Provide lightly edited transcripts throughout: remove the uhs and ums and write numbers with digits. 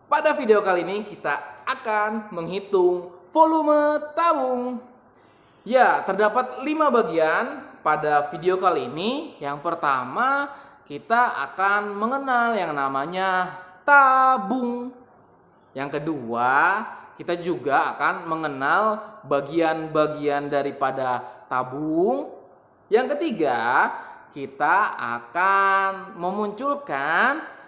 Pada video kali ini kita akan menghitung volume tabung. Ya, terdapat 5 bagian pada video kali ini. Yang pertama, kita akan mengenal yang namanya tabung. Yang kedua, kita juga akan mengenal bagian-bagian daripada tabung. Yang ketiga, kita akan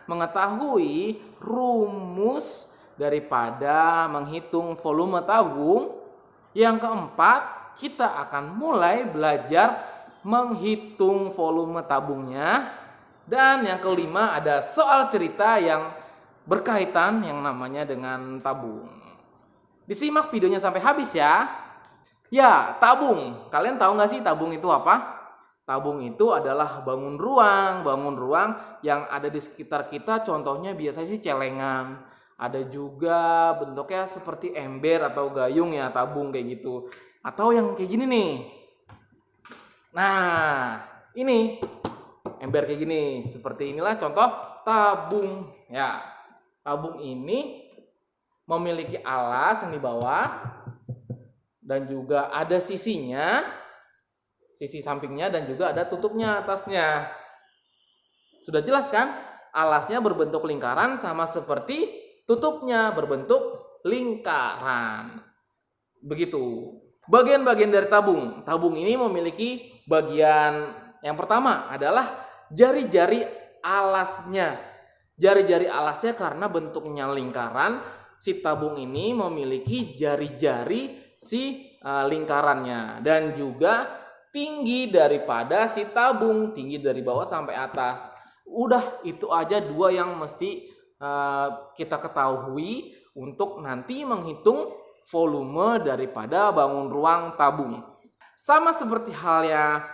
mengetahui rumus daripada menghitung volume tabung. Yang keempat, kita akan mulai belajar menghitung volume tabungnya. Dan yang kelima, ada soal cerita yang berkaitan yang namanya dengan tabung. Disimak videonya sampai habis ya. Ya, tabung. Kalian tahu nggak sih tabung itu apa? Tabung itu adalah bangun ruang yang ada di sekitar kita. Contohnya biasanya sih celengan. Ada juga bentuknya seperti ember atau gayung ya, tabung kayak gitu. Atau yang kayak gini nih. Nah, ini ember kayak gini. Seperti inilah contoh tabung. Ya, tabung ini memiliki alas yang di bawah dan juga ada sisinya, sisi sampingnya, dan juga ada tutupnya atasnya. Sudah jelas kan? Alasnya berbentuk lingkaran sama seperti tutupnya berbentuk lingkaran. Begitu. Bagian-bagian dari tabung. Tabung ini memiliki bagian yang pertama adalah jari-jari alasnya. Jari-jari alasnya karena bentuknya lingkaran, si tabung ini memiliki jari-jari si lingkarannya, dan juga tinggi daripada si tabung, tinggi dari bawah sampai atas. Udah itu aja dua yang mesti kita ketahui untuk nanti menghitung volume daripada bangun ruang tabung. Sama seperti halnya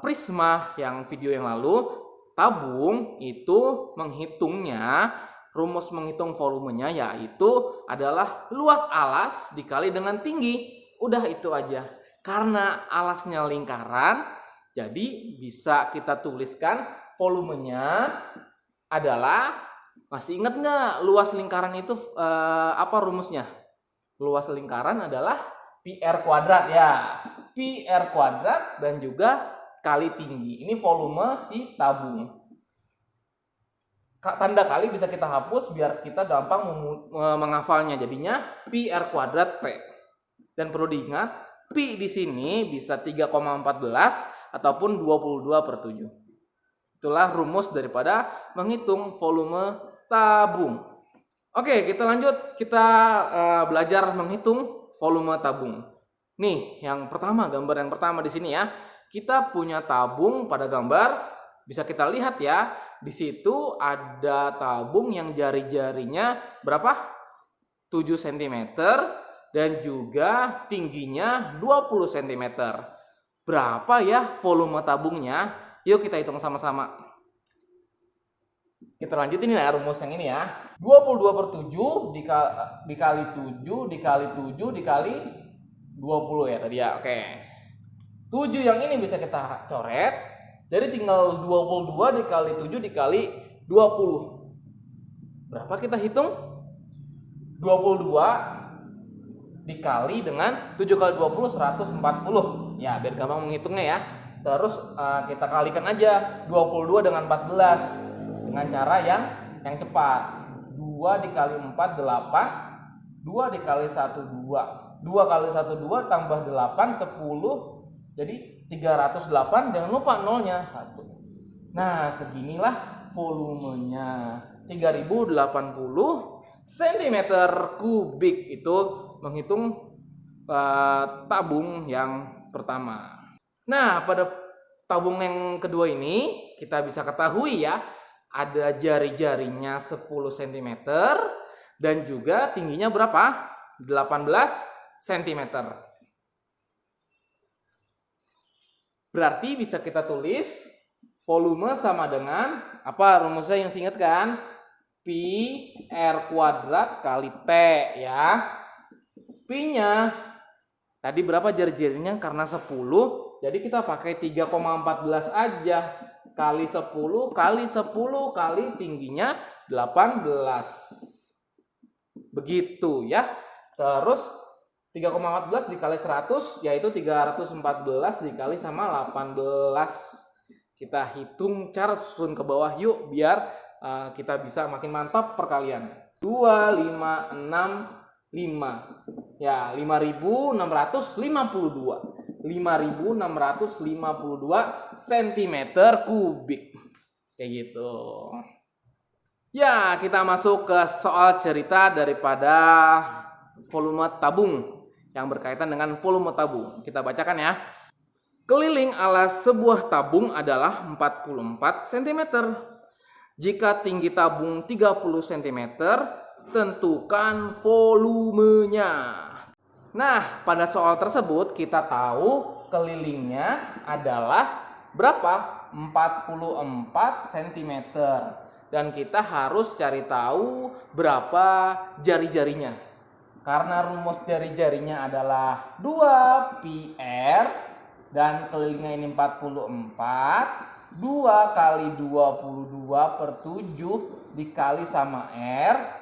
prisma yang video yang lalu, tabung itu menghitungnya, rumus menghitung volumenya yaitu adalah luas alas dikali dengan tinggi. Udah itu aja. Karena alasnya lingkaran, jadi bisa kita tuliskan volumenya adalah, masih ingat nggak luas lingkaran itu apa rumusnya? Luas lingkaran adalah pi r kuadrat ya. Pi r kuadrat dan juga kali tinggi. Ini volume si tabung. Tanda kali bisa kita hapus biar kita gampang menghafalnya. Jadinya pi r kuadrat P. Dan perlu diingat, pi di sini bisa 3,14 ataupun 22/7. Itulah rumus daripada menghitung volume tabung. Oke, kita lanjut. Kita belajar menghitung volume tabung. Nih, yang pertama, gambar yang pertama di sini ya. Kita punya tabung pada gambar, bisa kita lihat ya. Di situ ada tabung yang jari-jarinya berapa? 7 cm dan juga tingginya 20 cm. Berapa ya volume tabungnya? Yuk kita hitung sama-sama. Kita lanjutin ya rumus yang ini ya. 22/7 dikali 7 dikali 7 dikali 20 ya tadi ya. Oke. 7 yang ini bisa kita coret. Jadi tinggal 22 dikali 7 dikali 20. Berapa kita hitung? 22 dikali dengan 7 kali 20, 140. Ya, biar gampang menghitungnya ya. Terus kita kalikan aja 22 dengan 14 dengan cara yang cepat. 2 dikali 4, 8. 2 dikali 1, 2. 2 kali 1, 2 tambah 8, 10. Jadi 308, jangan lupa nolnya 1. Nah, seginilah volumenya. 3080 cm3 itu menghitung tabung yang pertama. Nah, pada tabung yang kedua ini kita bisa ketahui ya, ada jari-jarinya 10 cm dan juga tingginya berapa? 18 cm. Berarti bisa kita tulis volume sama dengan apa rumusnya yang ingat kan? Pi r kuadrat kali T ya. Pi-nya tadi berapa jari-jarinya? Karena 10, jadi kita pakai 3,14 aja. Kali 10 kali 10 kali tingginya 18. Begitu ya. Terus 3,14 dikali 100 yaitu 314 dikali sama 18. Kita hitung cara susun ke bawah yuk biar kita bisa makin mantap perkalian. 2, 5, 6, 5. Ya, 5.652. 5.652 cm kubik. Kayak gitu. Ya, kita masuk ke soal cerita daripada volume tabung yang berkaitan dengan volume tabung. Kita bacakan ya. Keliling alas sebuah tabung adalah 44 cm. Jika tinggi tabung 30 cm, tentukan volumenya. Nah, pada soal tersebut kita tahu kelilingnya adalah berapa? 44 cm. Dan kita harus cari tahu berapa jari-jarinya. Karena rumus jari-jarinya adalah 2πr dan kelilingnya ini 44. 2 kali 22 per 7 dikali sama R.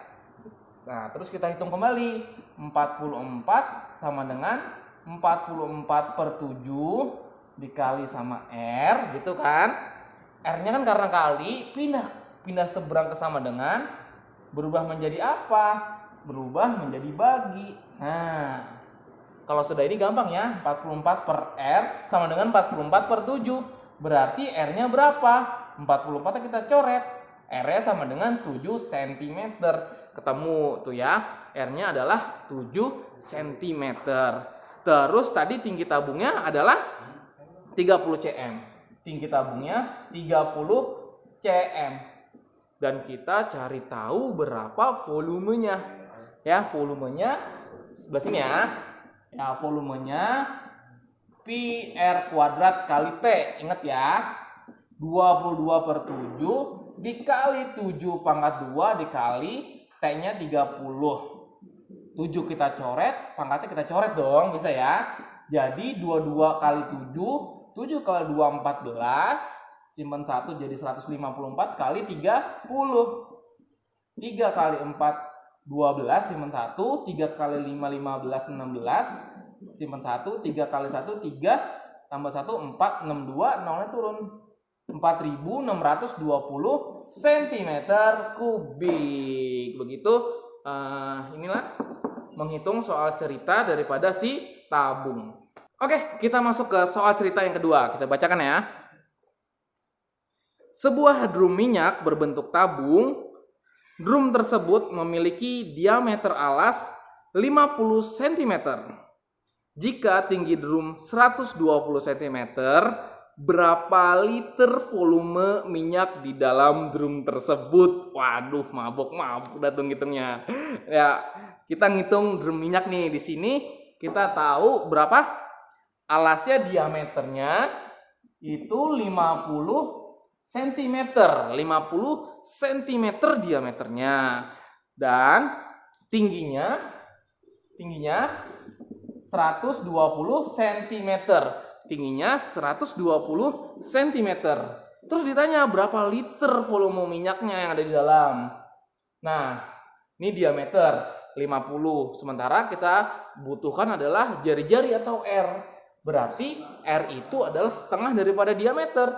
Nah, terus kita hitung kembali. 44 sama dengan 44 per 7 dikali sama R, gitu kan. R-nya kan karena kali, pindah seberang ke sama dengan, berubah menjadi apa? Berubah menjadi bagi. Nah, kalau sudah ini gampang ya. 44 per R sama dengan 44 per 7. Berarti R-nya berapa? 44 kita coret. R-nya sama dengan 7 cm. Ketemu tuh ya. R-nya adalah 7 cm. Terus tadi tinggi tabungnya adalah 30 cm. Tinggi tabungnya 30 cm. Dan kita cari tahu berapa volumenya. Ya, volumenya sebelah sini ya. Ya, volumenya pi R kuadrat kali T. Ingat ya. 22 per 7 dikali 7 pangkat 2 dikali T-nya 30. 7 kita coret, pangkatnya kita coret dong, bisa ya. Jadi 22 kali 7, 7 kali 2 14, simpan 1 jadi 154 kali 30. 3 kali 4 12, simpan 1, 3 kali 5 15 16, simpan 1, 3 kali 1 3, tambah 1 4, 62, nolnya turun. 4.620 cm kubik. Begitu, inilah menghitung soal cerita daripada si tabung. Oke, kita masuk ke soal cerita yang kedua. Kita bacakan ya. Sebuah drum minyak berbentuk tabung. Drum tersebut memiliki diameter alas 50 cm. Jika tinggi drum 120 cm, berapa liter volume minyak di dalam drum tersebut? Waduh, mabok-mabok dah ngitungnya. Ya, kita ngitung drum minyak nih. Di sini kita tahu berapa? Alasnya diameternya itu 50 cm. 50 cm diameternya. Dan tingginya 120 cm. Tingginya 120 cm. Terus ditanya berapa liter volume minyaknya yang ada di dalam. Nah, ini diameter 50. Sementara kita butuhkan adalah jari-jari atau R. Berarti R itu adalah setengah daripada diameter.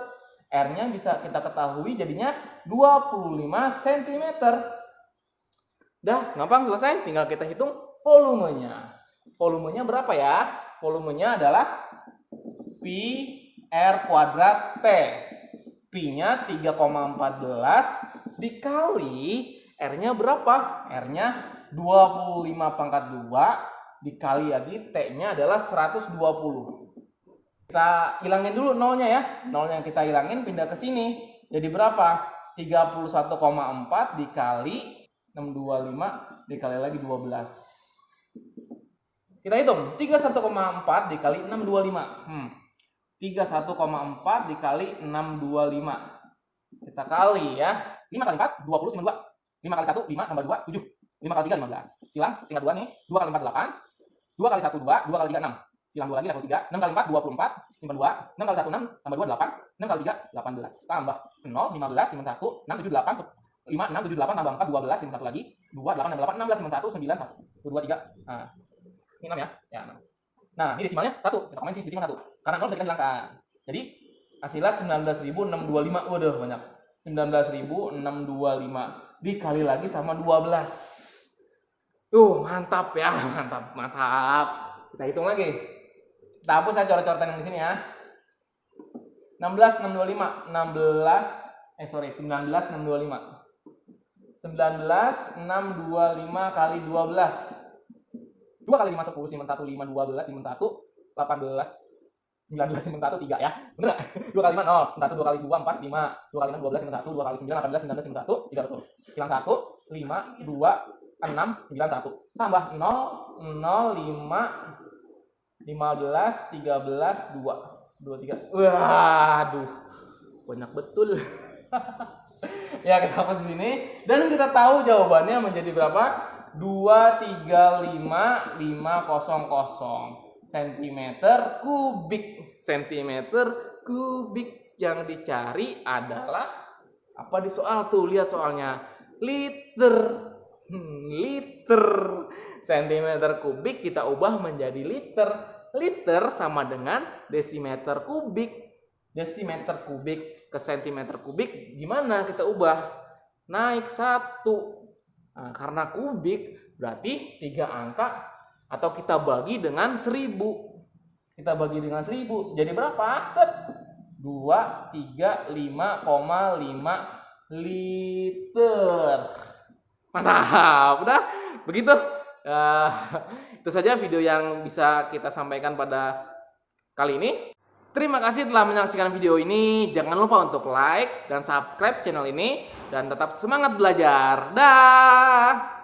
R-nya bisa kita ketahui jadinya 25 cm. Dah, gampang selesai. Tinggal kita hitung volumenya. Volumenya berapa ya? Volumenya adalah pi R kuadrat T. Pi-nya 3,14 dikali R-nya berapa? R-nya 25 pangkat 2 dikali lagi T-nya adalah 120. Kita hilangin dulu nolnya ya. Nolnya yang kita hilangin pindah ke sini. Jadi berapa? 31,4 dikali 625 dikali lagi 12. Kita hitung. 31,4 dikali 625. 31,4 dikali 625. Kita kali ya. 5 kali 4, 20 simpan 2. 5 kali 1, 5 tambah 2, 7. 5 kali 3, 15. Silang, tinggal 2 nih. 2 kali 4, 8. 2 kali 1, 2. 2 kali 3, 6. Silang 2 lagi, level 3. 6 kali 4, 24. Simpan 2. 6 kali 1, 6. Tambah 2, 8. 6 kali 3, 18. Tambah 0, 15. Simpan 1. 6, 7, 8. 5, 6, 7, 8. Tambah 4, 12. Simpan 1 lagi. 2, 8, 8, 16, 91, 9, 1, 2, 2, 3. Nah, ini 6 ya. Ya, 6. Nah, ini desimalnya 1. Kita komen sih desimal 1. Karena 0 bisa kita hilangkan. Jadi, hasilnya 19.625. Waduh, banyak. 19.625 dikali lagi sama 12. Mantap ya, mantap, mantap. Kita hitung lagi. Kita hapus saya coret-coretan yang di sini ya. 19.625, 19.625. 19.625 kali 12. 2 kali 5 10, simpen 1 5 12, simpen 1 18, 19 simpen 1 3 ya. Bener enggak? 2 kali 5 0, 1 2 kali 2 4 5, 2 kali 6 12 simpen 1, 2 kali 9 18 19 simpen 1 3 betul. Hilang 1 5 2 6 9 1. Tambah 0 0 5 15 13 2 2 3. Waduh. Banyak betul. Ya, kita hapus di sini dan kita tahu jawabannya menjadi berapa? 235.500 cm kubik. Centimeter kubik yang dicari adalah apa di soal tuh? Lihat soalnya. Liter. Liter. Centimeter kubik kita ubah menjadi liter. Liter sama dengan desimeter kubik. Desimeter kubik ke sentimeter kubik gimana kita ubah? Naik 1. Nah, karena kubik berarti 3 angka atau kita bagi dengan 1000. Kita bagi dengan 1000 jadi berapa? Set. 235,5 liter. Mantap. Udah begitu. Itu saja video yang bisa kita sampaikan pada kali ini. Terima kasih telah menyaksikan video ini. Jangan lupa untuk like dan subscribe channel ini. Dan tetap semangat belajar. Dah.